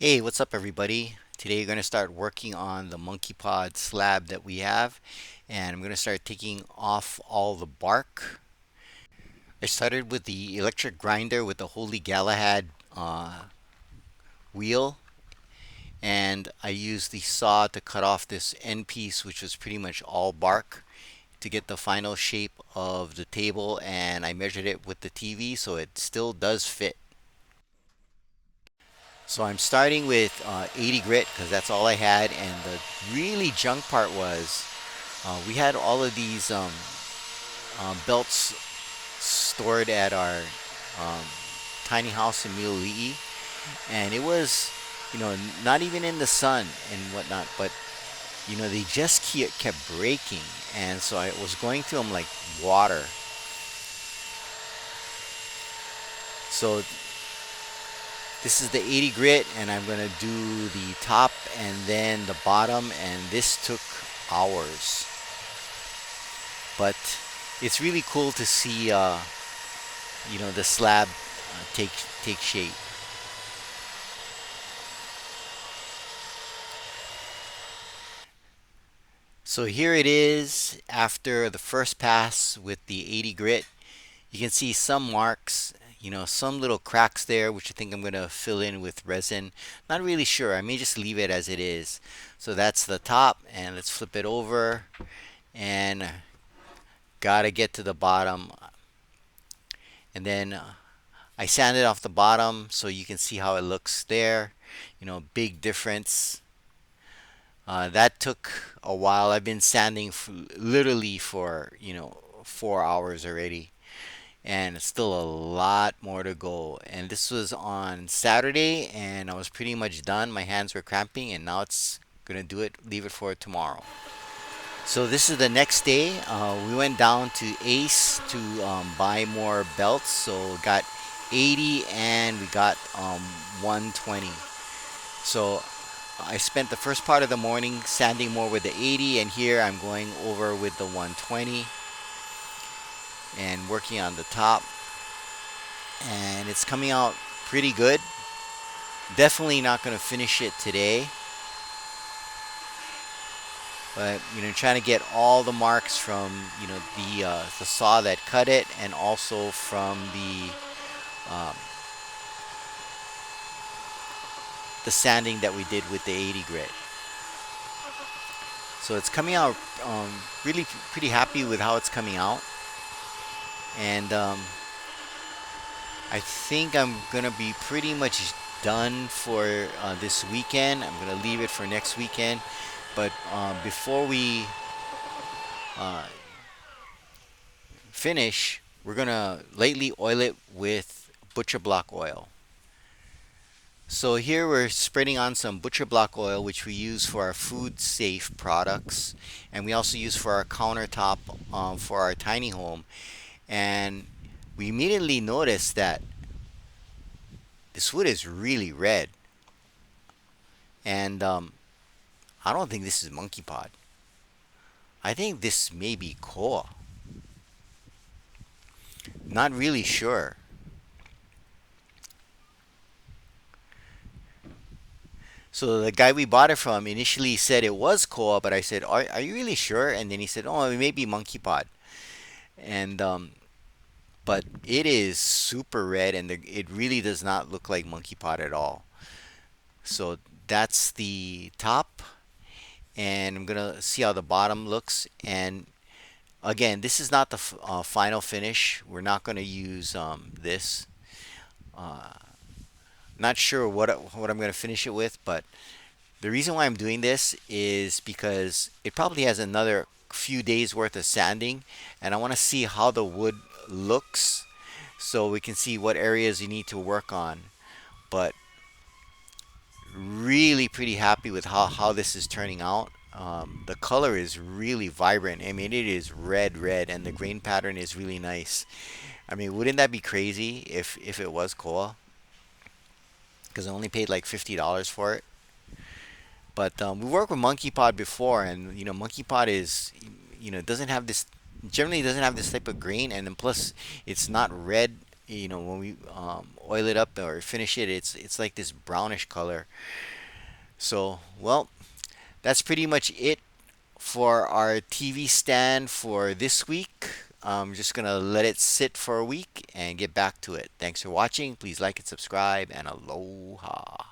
Hey, what's up, everybody? Today, we're going to start working on the Monkeypad slab that we have, and I'm going to start taking off all the bark. I started with the electric grinder with the Holy Galahad wheel, and I used the saw to cut off this end piece, which was pretty much all bark, to get the final shape of the table, and I measured it with the TV, so it still does fit. So I'm starting with 80 grit because that's all I had, and the really junk part was we had all of these belts stored at our um, tiny house in Mili'i, and it was, not even in the sun and whatnot, but they just kept breaking, and so I was going through them like water. So this is the 80 grit, and I'm gonna do the top and then the bottom, and this took hours. But it's really cool to see, the slab take shape. So here it is after the first pass with the 80 grit. You can see some marks, some little cracks there, which I think I'm gonna fill in with resin. Not really sure. I may just leave it as it is. So that's the top, and let's flip it over, and gotta get to the bottom, and then I sanded off the bottom so you can see how it looks there. Big difference. That took a while. I've been sanding literally for 4 hours already, and still a lot more to go. And this was on Saturday, and I was pretty much done. My hands were cramping, and now it's gonna do it. Leave it for tomorrow. So this is the next day. We went down to Ace to buy more belts. So got 80 and we got 120. So I spent the first part of the morning sanding more with the 80, and here I'm going over with the 120 and working on the top. And it's coming out pretty good. Definitely not going to finish it today, but trying to get all the marks from the saw that cut it, and also from um, the sanding that we did with the 80 grit. So it's coming out really pretty happy with how it's coming out, and I think I'm gonna be pretty much done for this weekend. I'm gonna leave it for next weekend, but before we uh, finish, we're gonna lightly oil it with butcher block oil. So here we're spreading on some butcher block oil, which we use for our food safe products, and we also use for our countertop for our tiny home. And we immediately noticed that this wood is really red, and I don't think this is monkey pod. I think this may be koa. Not really sure. So the guy we bought it from initially said it was koa, but I said, "Are you really sure?" And then he said, "Oh, it may be monkey pod." And but it is super red, and it really does not look like monkey pod at all. So that's the top, and I'm gonna see how the bottom looks. And again, this is not the final finish. We're not gonna use this. Uh, Not sure what I'm gonna finish it with, but the reason why I'm doing this is because it probably has another few days worth of sanding, and I want to see how the wood looks so we can see what areas you need to work on. But really pretty happy with how this is turning out. The color is really vibrant. I mean, it is red, red, and the grain pattern is really nice. I mean, wouldn't that be crazy if it was koa? Because I only paid like $50 for it. But we worked with Monkeypod before, and Monkeypod is, doesn't have this generally doesn't have this type of grain, and then plus it's not red. when we oil it up or finish it, it's like this brownish color. So, well, that's pretty much it for our TV stand for this week. I'm just gonna let it sit for a week and get back to it. Thanks for watching. Please like and subscribe, and aloha.